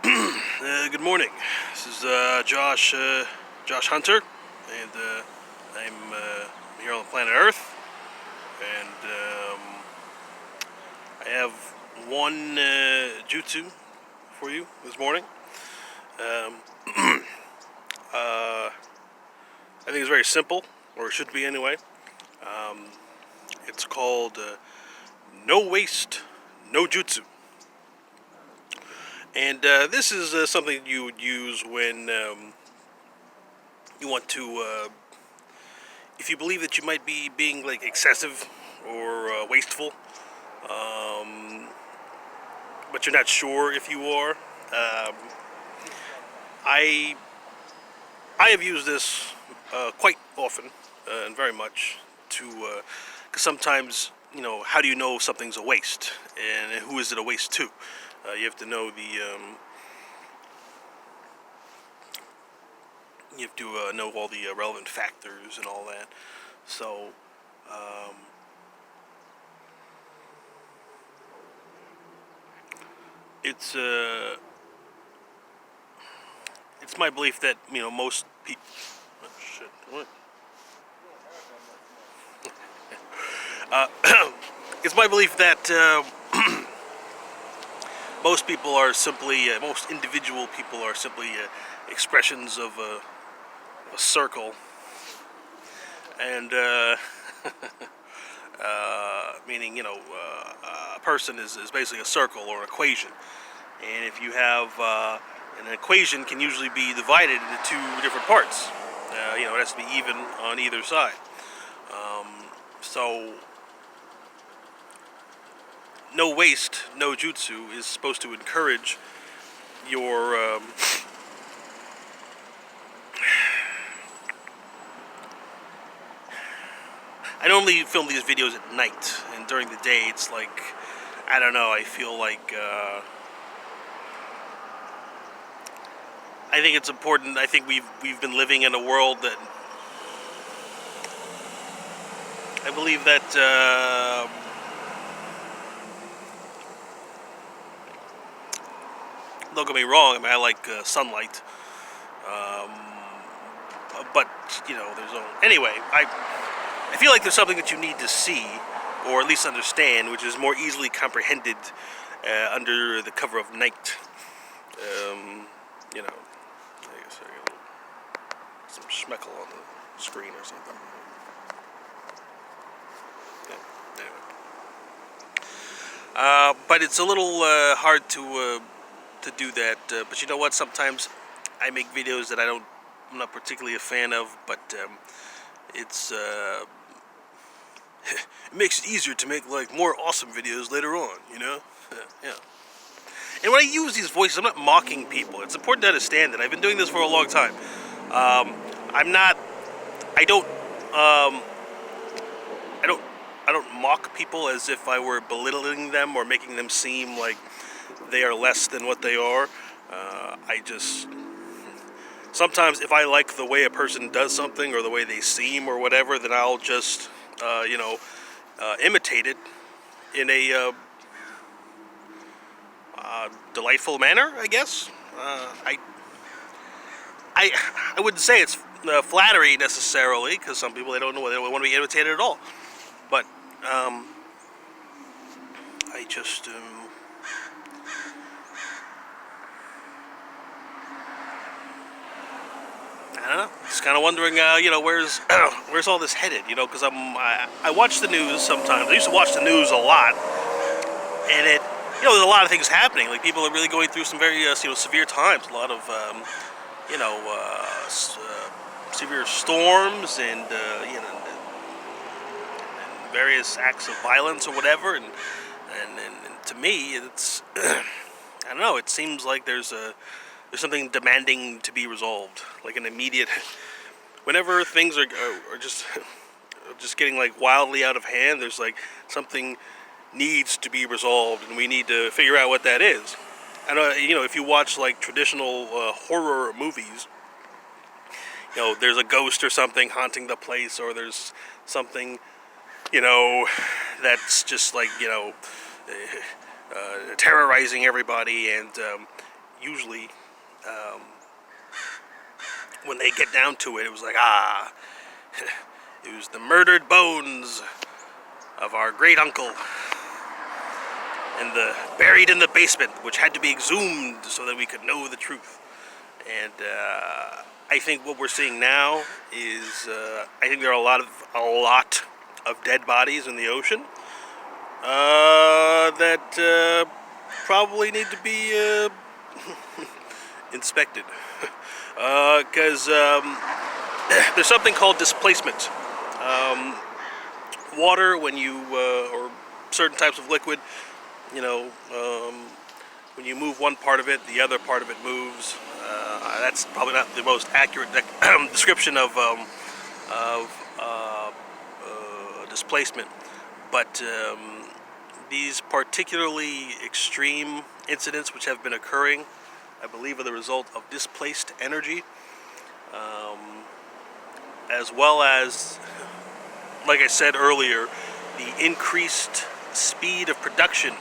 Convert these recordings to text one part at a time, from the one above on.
Good morning. This is Josh Hunter, and I'm here on planet Earth, and I have one jutsu for you this morning. Um, I think it's very simple, or it should be anyway. Um, it's called No Waste, No Jutsu. And this is something you would use when you want to, if you believe that you might be being like excessive or wasteful, um, but you're not sure if you are. I I have used this quite often and very much to, because sometimes, how do you know something's a waste, and who is it a waste to? You have to know you have to know all the relevant factors and all that. So, um, it's it's my belief that most people. Oh, shit. What? It's my belief that most people are simply, most individual people are simply expressions of a circle, and meaning a person is basically a circle or an equation, and if you have an equation can usually be divided into two different parts. It has to be even on either side. So no waste, no jutsu is supposed to encourage your I normally film these videos at night, and during the day it's like, I don't know, I feel like I think it's important. I think we've been living in a world that I believe that don't get me wrong. I mean, I like sunlight, um, but there's anyway. I feel like there's something that you need to see, or at least understand, which is more easily comprehended under the cover of night. I guess I got some schmeckle on the screen or something. Yeah, anyway. But it's a little hard to do that. But you know what? Sometimes I make videos that I'm not particularly a fan of, but it's it makes it easier to make like more awesome videos later on. Yeah. And when I use these voices, I'm not mocking people. It's important to understand that I've been doing this for a long time. I'm not. I don't. I don't. I don't mock people as if I were belittling them or making them seem like they are less than what they are. I just sometimes if I like the way a person does something or the way they seem or whatever, then I'll just imitate it in a delightful manner, I guess. I wouldn't say it's flattery necessarily, because some people they don't want to be imitated at all. But I just I don't know. Just kind of wondering, where's all this headed? Because I watch the news sometimes. I used to watch the news a lot, and there's a lot of things happening. Like people are really going through some very severe times. A lot of severe storms and various acts of violence or whatever. And to me, it's I don't know. It seems like there's something demanding to be resolved, like an immediate. Whenever things are just getting like wildly out of hand, there's like something needs to be resolved, and we need to figure out what that is. And if you watch like traditional horror movies, there's a ghost or something haunting the place, or there's something, that's just like terrorizing everybody, and usually, when they get down to it, it was like, it was the murdered bones of our great uncle, and buried in the basement, which had to be exhumed so that we could know the truth. And I think what we're seeing now is, I think there are a lot of dead bodies in the ocean that probably need to be inspected, because there's something called displacement. Water, when you or certain types of liquid, you know, when you move one part of it, the other part of it moves. That's probably not the most accurate description of displacement, but these particularly extreme incidents which have been occurring, I believe, are the result of displaced energy, as well as, like I said earlier, the increased speed of production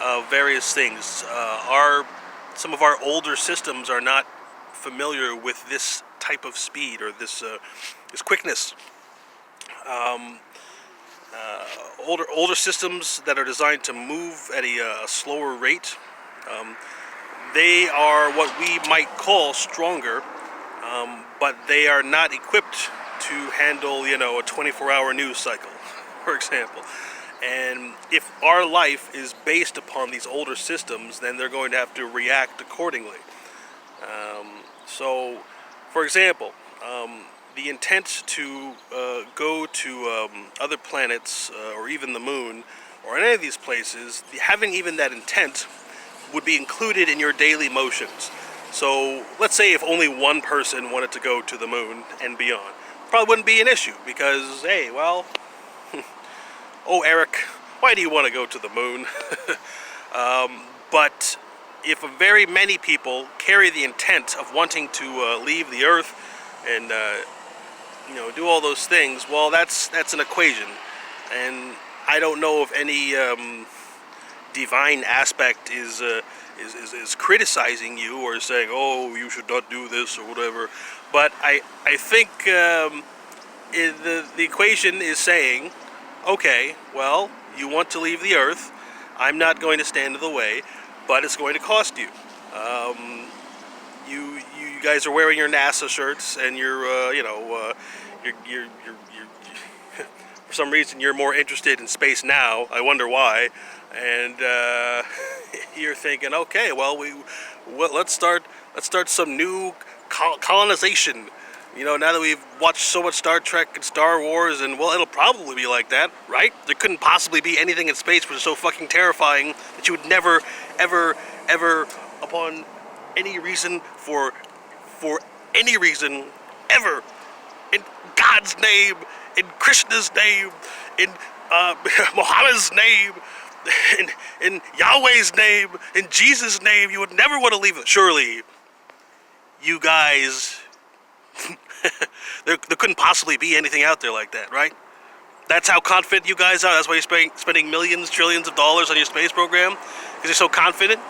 of various things. Some of our older systems are not familiar with this type of speed or this quickness. Older systems that are designed to move at a slower rate, they are what we might call stronger, but they are not equipped to handle, you know, a 24-hour news cycle, for example. And if our life is based upon these older systems, then they're going to have to react accordingly. So, for example, the intent to go to other planets or even the moon or any of these places, having even that intent would be included in your daily motions. So let's say if only one person wanted to go to the moon and beyond, probably wouldn't be an issue, because, hey, well, oh, Eric, why do you want to go to the moon? But if very many people carry the intent of wanting to leave the Earth and you know, do all those things, well, that's an equation, and I don't know if any divine aspect is criticizing you or saying, oh, you should not do this or whatever. But I think the equation is saying, okay, well, you want to leave the Earth, I'm not going to stand in the way, but it's going to cost you. You guys are wearing your NASA shirts, and you're for some reason you're more interested in space now. I wonder why. And you're thinking, okay, well, let's start some new colonization. You know, now that we've watched so much Star Trek and Star Wars, and, well, it'll probably be like that, right? There couldn't possibly be anything in space which is so fucking terrifying that you would never, ever, ever, upon any reason, for any reason, ever, in God's name, in Krishna's name, in Muhammad's name, in Yahweh's name, in Jesus' name, you would never want to leave it. Surely, you guys... there couldn't possibly be anything out there like that, right? That's how confident you guys are. That's why you're spending millions, trillions of dollars on your space program, because you're so confident.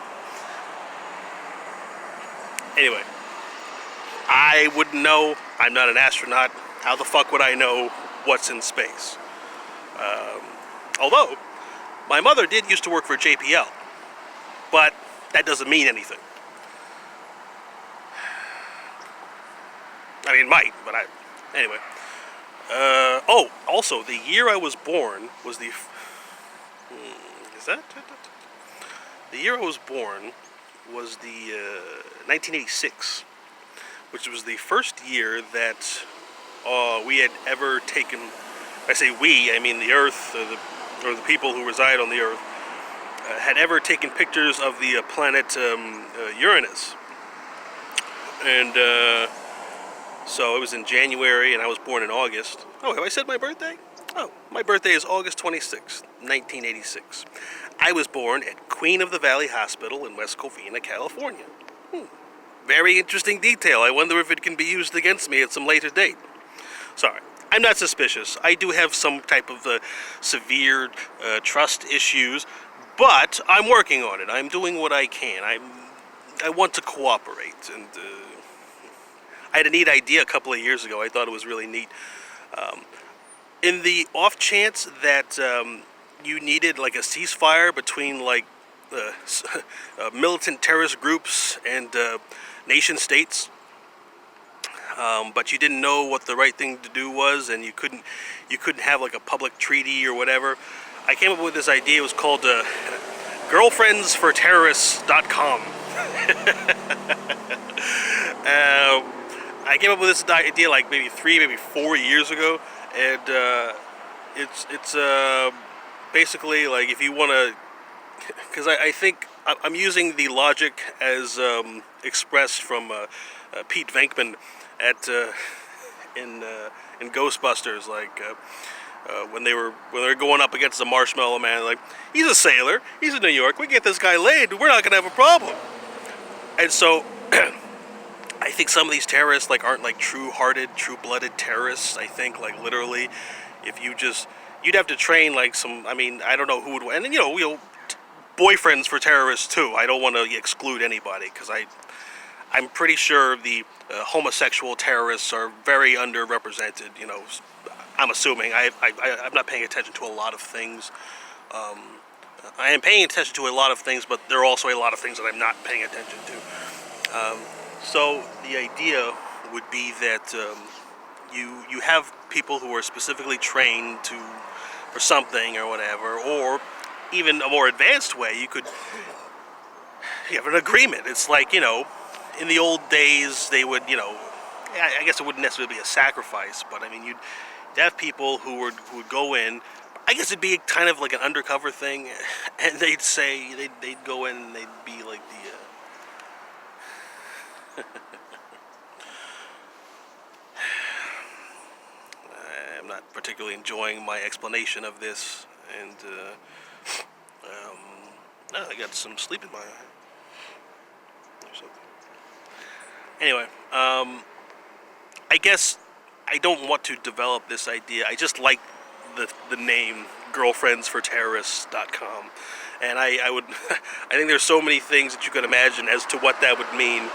Anyway, I wouldn't know. I'm not an astronaut. How the fuck would I know what's in space? Although, my mother did used to work for JPL, but that doesn't mean anything. I mean, it might, but anyway. Oh, also, the year I was born was the... The year I was born was the 1986, which was the first year that we had ever taken... I say we, I mean the Earth, or the people who reside on the Earth, had ever taken pictures of the planet Uranus. And... So it was in January, and I was born in August. Oh, have I said my birthday? Oh, my birthday is August 26th, 1986. I was born at Queen of the Valley Hospital in West Covina, California. Very interesting detail. I wonder if it can be used against me at some later date. Sorry, I'm not suspicious. I do have some type of severe trust issues, but I'm working on it. I'm doing what I can. I want to cooperate, and I had a neat idea a couple of years ago. I thought it was really neat. In the off chance that you needed like a ceasefire between like militant terrorist groups and nation states, but you didn't know what the right thing to do was, and you couldn't have like a public treaty or whatever. I came up with this idea. It was called girlfriendsforterrorists.com. I came up with this idea like maybe 4 years ago, and it's basically like if you want to, because I think I'm using the logic as expressed from Pete Venkman at in Ghostbusters, like when they were going up against the Marshmallow Man, like he's a sailor, he's in New York, we get this guy laid, we're not gonna have a problem. And so I think some of these terrorists like aren't like true-hearted, true-blooded terrorists. I think like literally, if you'd have to train like some. I mean, I don't know who would, and then boyfriends for terrorists too. I don't want to exclude anybody because I'm pretty sure the homosexual terrorists are very underrepresented. I'm assuming. I'm not paying attention to a lot of things. I am paying attention to a lot of things, but there are also a lot of things that I'm not paying attention to. So the idea would be that you have people who are specifically trained for something or whatever, or even a more advanced way, you have an agreement. It's like, in the old days they would, I guess it wouldn't necessarily be a sacrifice, but I mean you'd have people who would go in. I guess it'd be kind of like an undercover thing, and they'd say they'd go in and they'd be like the I'm not particularly enjoying my explanation of this, and I got some sleep in my eye or something. Anyway, I guess I don't want to develop this idea. I just like the name girlfriendsforterrorists.com, and I would I think there's so many things that you could imagine as to what that would mean.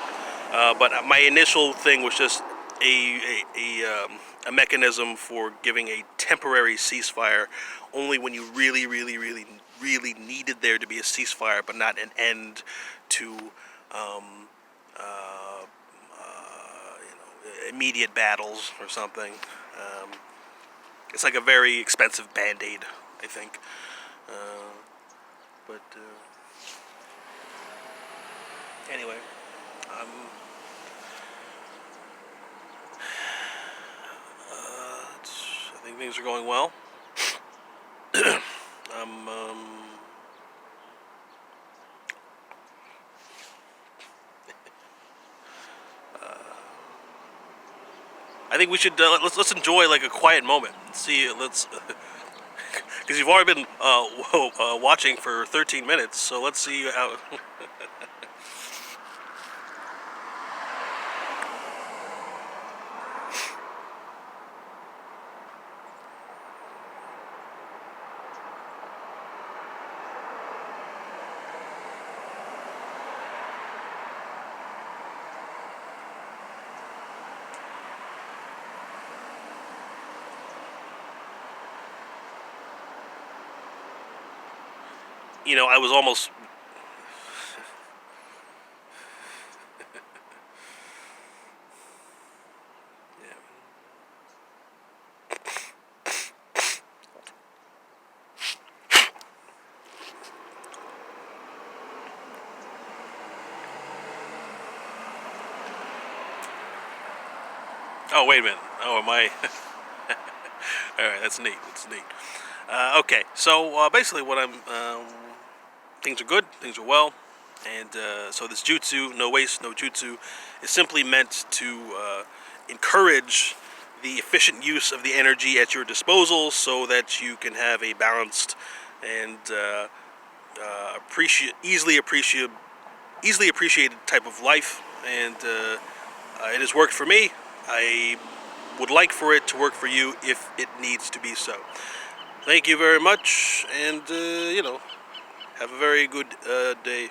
But my initial thing was just a mechanism for giving a temporary ceasefire only when you really, really, really, really needed there to be a ceasefire, but not an end to immediate battles or something. It's like a very expensive Band-Aid, I think. But anyway, I think things are going well. I think we should let's enjoy like a quiet moment. Let's because you've already been watching for 13 minutes, so let's see how. I was almost. Yeah. Oh, wait a minute. Oh, am I? All right, that's neat. That's neat. Okay, so basically, things are good. Things are well, and so this jutsu, no waste, no jutsu, is simply meant to encourage the efficient use of the energy at your disposal, so that you can have a balanced and easily appreciated type of life. And it has worked for me. I would like for it to work for you if it needs to be so. Thank you very much, and have a very good day.